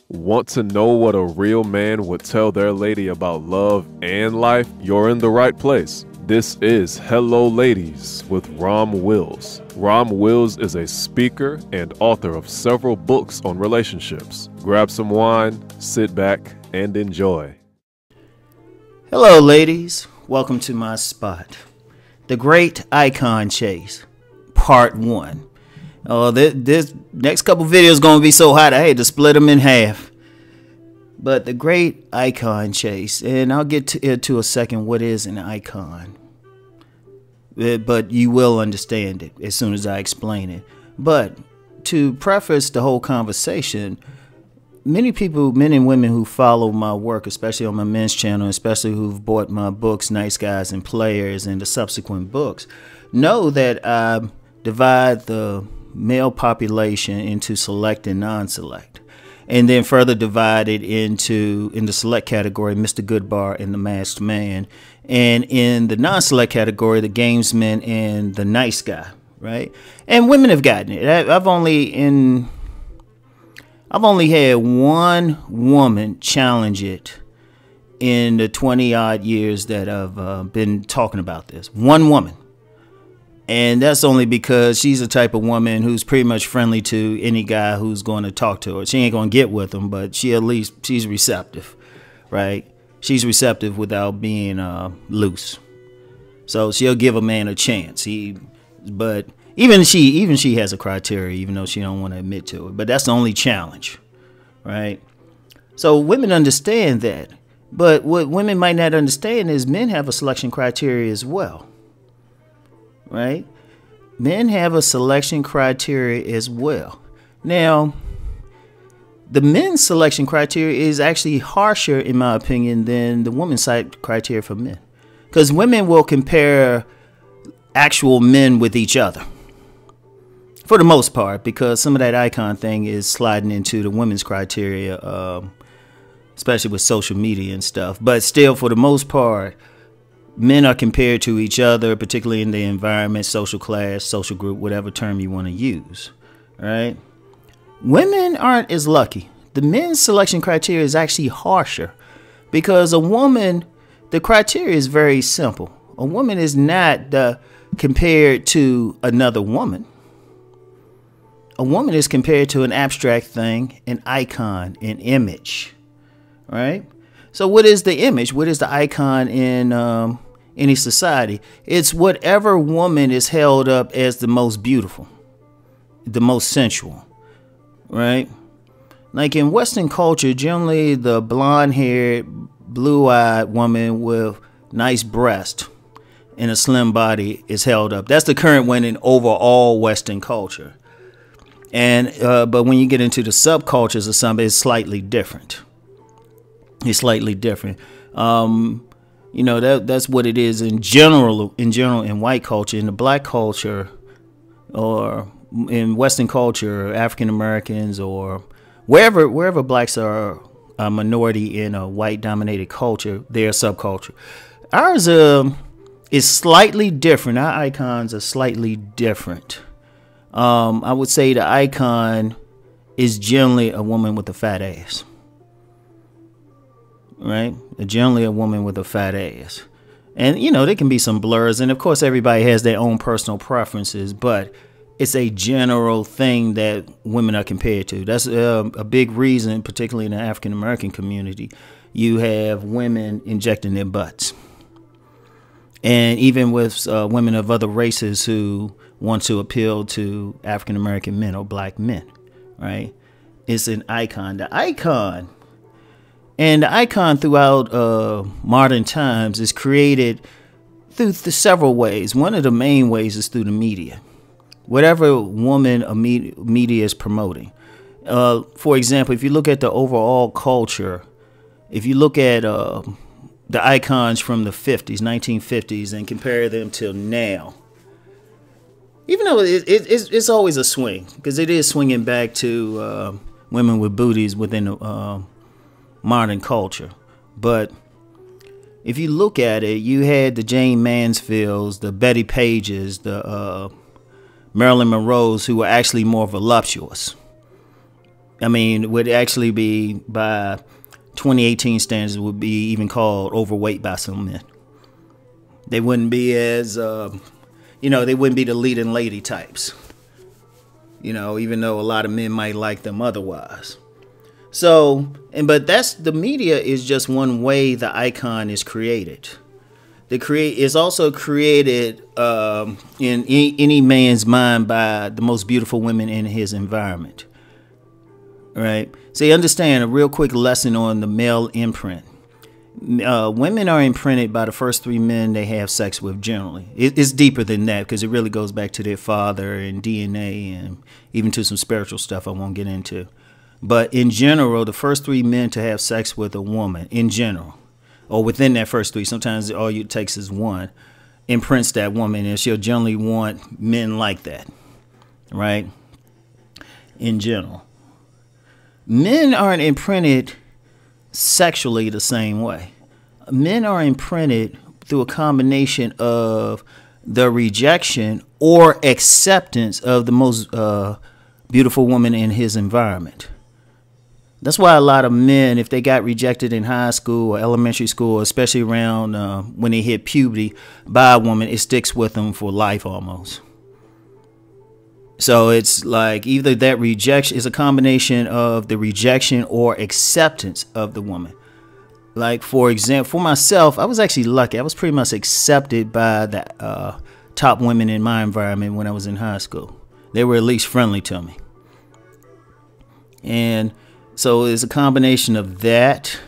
Want to know what a real man would tell their lady about love and life? You're in the right place. This is Hello Ladies with Rom Wills. Rom Wills is a speaker and author of several books on relationships. Grab some wine, sit back, and enjoy. Hello ladies, welcome to my spot. The Great Icon Chase, Part 1. This next couple videos going to be so hot I had to split them in half. But the Great Icon Chase, and I'll get to it to a second, what is an icon. But you will understand it as soon as I explain it. But to preface the whole conversation, many people, men and women who follow my work, especially on my men's channel, especially who've bought my books, Nice Guys and Players, and the subsequent books, know that I divide the male population into select and non-select, and then further divided into, in the select category, Mr. Goodbar and the Masked Man, and in the non-select category, the Gamesman and the Nice Guy, right? And women have gotten it. I've only had one woman challenge it in the 20 odd years that I've been talking about this. One woman. And that's only because she's the type of woman who's pretty much friendly to any guy who's going to talk to her. She ain't going to get with him, but she's receptive, right? She's receptive without being loose. So she'll give a man a chance. But even she has a criteria, even though she don't want to admit to it. But that's the only challenge, right? So women understand that. But what women might not understand is men have a selection criteria as well. Right? Men have a selection criteria as well. Now, the men's selection criteria is actually harsher, in my opinion, than the women's criteria for men. Because women will compare actual men with each other. For the most part, because some of that icon thing is sliding into the women's criteria, especially with social media and stuff. But still, for the most part, men are compared to each other, particularly in the environment, social class, social group, whatever term you want to use, right? Women aren't as lucky. The men's selection criteria is actually harsher because a woman, the criteria is very simple. A woman is not compared to another woman. A woman is compared to an abstract thing, an icon, an image, right? So what is the image? What is the icon in any society? It's whatever woman is held up as the most beautiful, the most sensual, right? Like in Western culture, generally the blonde-haired, blue-eyed woman with nice breast and a slim body is held up. That's the current one in overall Western culture. And but when you get into the subcultures or something, it's slightly different. It's slightly different. You know, that's what it is in general in white culture. In the black culture or in Western culture, African Americans or wherever blacks are a minority in a white dominated culture, they're a subculture. Ours is slightly different. Our icons are slightly different. I would say the icon is generally a woman with a fat ass. Right? Generally a woman with a fat ass. And, you know, there can be some blurs. And, of course, everybody has their own personal preferences. But it's a general thing that women are compared to. That's a big reason, particularly in the African-American community. You have women injecting their butts. And even with women of other races who want to appeal to African-American men or black men. Right? It's an icon. The icon... And the icon throughout modern times is created through several ways. One of the main ways is through the media. Whatever woman or media is promoting. For example, if you look at the overall culture, if you look at the icons from the 50s, 1950s, and compare them till now, even though it's always a swing, because it is swinging back to women with booties within the modern culture. But if you look at it, you had the Jane Mansfields, the Betty Pages, the Marilyn Monroes, who were actually more voluptuous. I mean, would actually be by 2018 standards would be even called overweight by some men. They wouldn't be as, they wouldn't be the leading lady types. Even though a lot of men might like them otherwise. So, but the media is just one way the icon is created. Is also created in any man's mind by the most beautiful women in his environment. Right? So you understand a real quick lesson on the male imprint. Women are imprinted by the first 3 men they have sex with generally. It's deeper than that because it really goes back to their father and DNA and even to some spiritual stuff I won't get into. But in general, the first 3 men to have sex with a woman, in general, or within that first 3, sometimes all it takes is 1, imprints that woman, and she'll generally want men like that, right? In general. Men aren't imprinted sexually the same way. Men are imprinted through a combination of the rejection or acceptance of the most beautiful woman in his environment. That's why a lot of men, if they got rejected in high school or elementary school, especially around when they hit puberty by a woman, it sticks with them for life almost. So it's like either that rejection is a combination of the rejection or acceptance of the woman. Like, for example, for myself, I was actually lucky. I was pretty much accepted by the top women in my environment when I was in high school. They were at least friendly to me. And so it's a combination of that.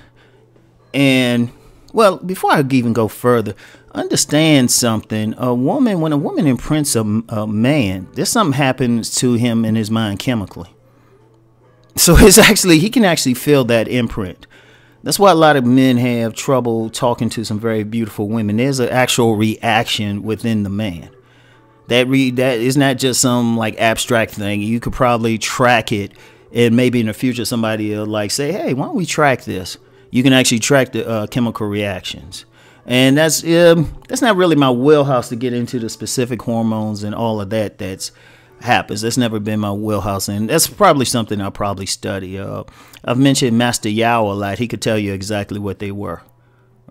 And, well, before I even go further, understand something. When a woman imprints a man, there's something happens to him in his mind chemically. So he can actually feel that imprint. That's why a lot of men have trouble talking to some very beautiful women. There's an actual reaction within the man. That is not just some like abstract thing. You could probably track it, and maybe in the future somebody will like say, "Hey, why don't we track this?" You can actually track the chemical reactions. And that's not really my wheelhouse to get into the specific hormones and all of that happens. That's never been my wheelhouse, and that's probably something I'll probably study. I've mentioned Master Yao a lot. He could tell you exactly what they were,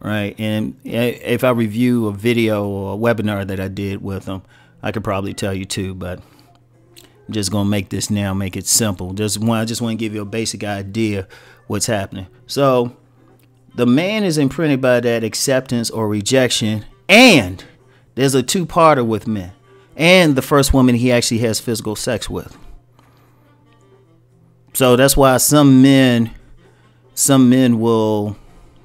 right? And if I review a video or a webinar that I did with him, I could probably tell you too, but I'm just going to make this now, make it simple. I just want to give you a basic idea what's happening. So the man is imprinted by that acceptance or rejection, and there's a 2-parter with men, and the first woman he actually has physical sex with. So that's why some men will,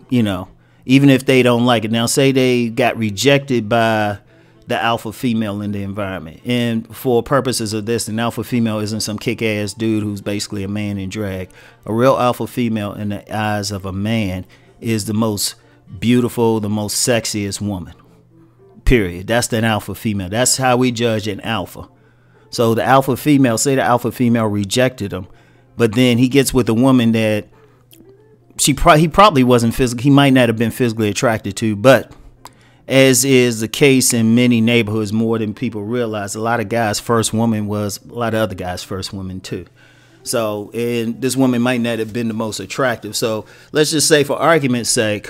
even if they don't like it. Now, say they got rejected by the alpha female in the environment, and for purposes of this, an alpha female isn't some kick-ass dude who's basically a man in drag. A real alpha female in the eyes of a man is the most beautiful, the most sexiest woman. Period. That's an alpha female. That's how we judge an alpha. So the alpha female, say the alpha female rejected him, but then he gets with a woman that he probably wasn't physically, he might not have been physically attracted to, but as is the case in many neighborhoods, more than people realize, a lot of guys' first woman was a lot of other guys' first woman too. So, and this woman might not have been the most attractive. So let's just say, for argument's sake,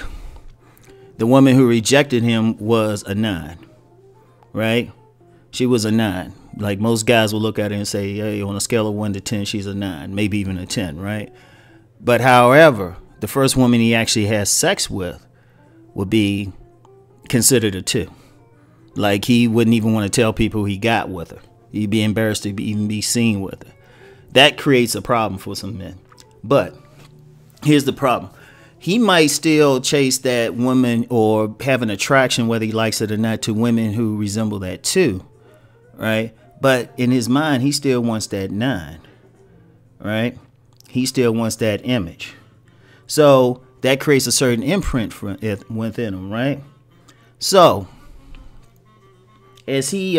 the woman who rejected him was a 9, right? She was a 9. Like most guys will look at her and say, hey, on a scale of 1 to 10, she's a 9, maybe even a 10, right? But however, the first woman he actually has sex with would be considered a 2. Like he wouldn't even want to tell people he got with her. He'd be embarrassed to even be seen with her. That creates a problem for some men. But here's the problem. He might still chase that woman or have an attraction, whether he likes it or not, to women who resemble that too, right? But in his mind, he still wants that 9, right? He still wants that image. So that creates a certain imprint within him, right? So as he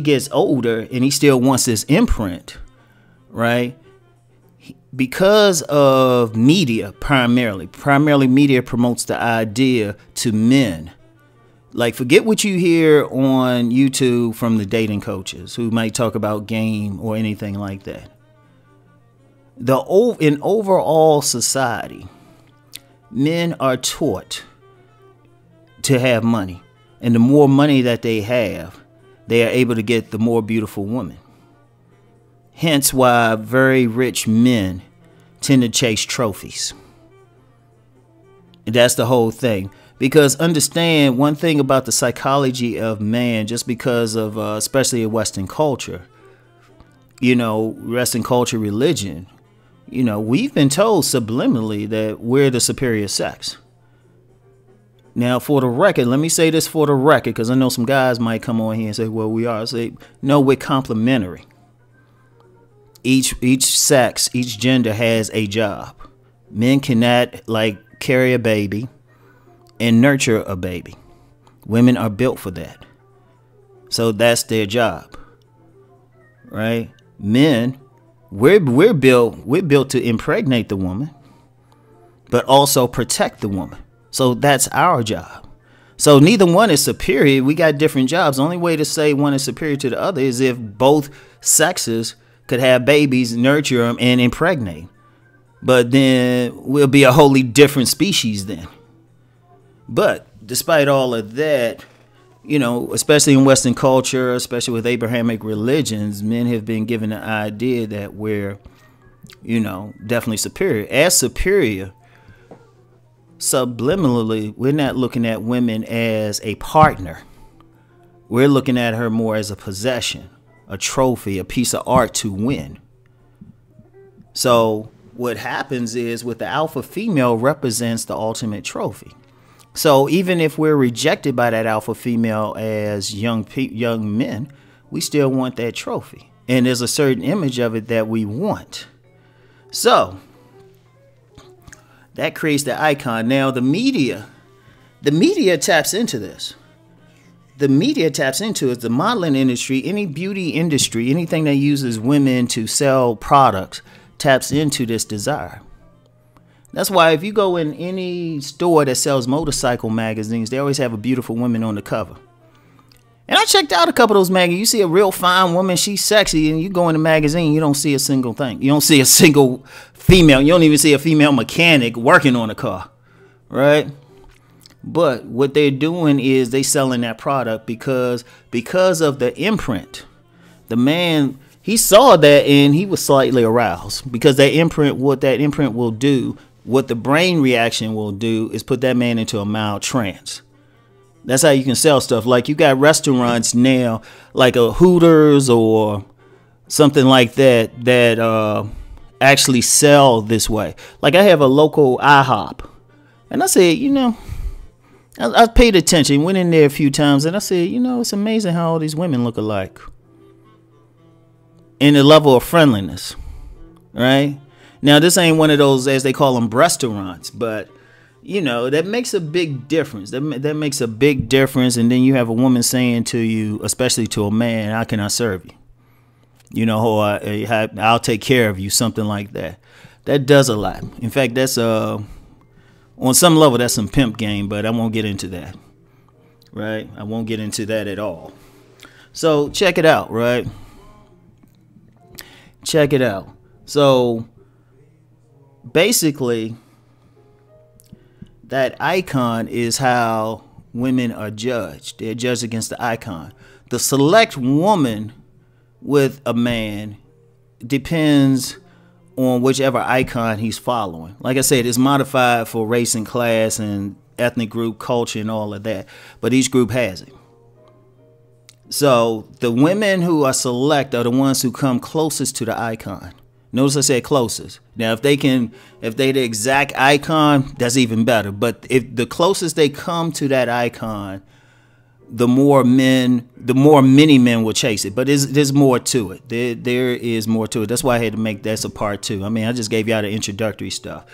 gets older and he still wants this imprint, right? Because of media, primarily media promotes the idea to men. Like, forget what you hear on YouTube from the dating coaches who might talk about game or anything like that. In overall society, men are taught to have money. And the more money that they have, they are able to get the more beautiful woman. Hence why very rich men tend to chase trophies. And that's the whole thing. Because understand one thing about the psychology of man, just because of, especially in Western culture, Western culture, religion, we've been told subliminally that we're the superior sex. Now, for the record, let me say this for the record, because I know some guys might come on here and say, well, we are. I say, no, we're complementary. Each sex, each gender has a job. Men cannot, carry a baby and nurture a baby. Women are built for that. So that's their job. Right? Men, we're built to impregnate the woman, but also protect the woman. So that's our job. So neither one is superior. We got different jobs. The only way to say one is superior to the other is if both sexes could have babies, nurture them, and impregnate. But then we'll be a wholly different species then. But despite all of that, especially in Western culture, especially with Abrahamic religions, men have been given the idea that we're, definitely superior. As superior, subliminally, we're not looking at women as a partner. We're looking at her more as a possession, a trophy, a piece of art to win. So what happens is with the alpha female represents the ultimate trophy. So even if we're rejected by that alpha female as young men, we still want that trophy. And there's a certain image of it that we want. So that creates the icon. Now the media taps into this. The media taps into it. The modeling industry, any beauty industry, anything that uses women to sell products taps into this desire. That's why if you go in any store that sells motorcycle magazines, they always have a beautiful woman on the cover. And I checked out a couple of those magazines. You see a real fine woman, she's sexy, and you go in the magazine, you don't see a single thing. You don't see a single female. You don't even see a female mechanic working on a car, right? But what they're doing is they selling that product because of the imprint. The man, he saw that and he was slightly aroused because what that imprint will do, what the brain reaction will do is put that man into a mild trance. That's how you can sell stuff. Like you got restaurants now, like a Hooters or something like that actually sell this way. Like I have a local IHOP, and I said, I paid attention, went in there a few times, and I said, it's amazing how all these women look alike. In the level of friendliness, right? Now, this ain't one of those, as they call them, restaurants, but that makes a big difference. That makes a big difference. And then you have a woman saying to you, especially to a man, how can I serve you? Or I'll take care of you, something like that. That does a lot. In fact, that's on some level, that's some pimp game, but I won't get into that. Right? I won't get into that at all. So check it out, right? Check it out. So basically, that icon is how women are judged. They're judged against the icon. The select woman with a man depends on whichever icon he's following. Like I said, it's modified for race and class and ethnic group, culture, and all of that. But each group has it. So the women who are select are the ones who come closest to the icon. Notice I said closest. Now, if they the exact icon, that's even better. But if the closest they come to that icon, the more many men will chase it. But there's more to it. There is more to it. That's why I had to make that's a part 2. I mean, I just gave y'all the introductory stuff.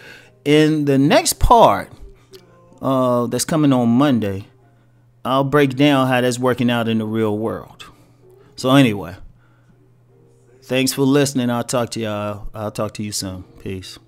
In the next part, that's coming on Monday, I'll break down how that's working out in the real world. So anyway. Thanks for listening. I'll talk to y'all. I'll talk to you soon. Peace.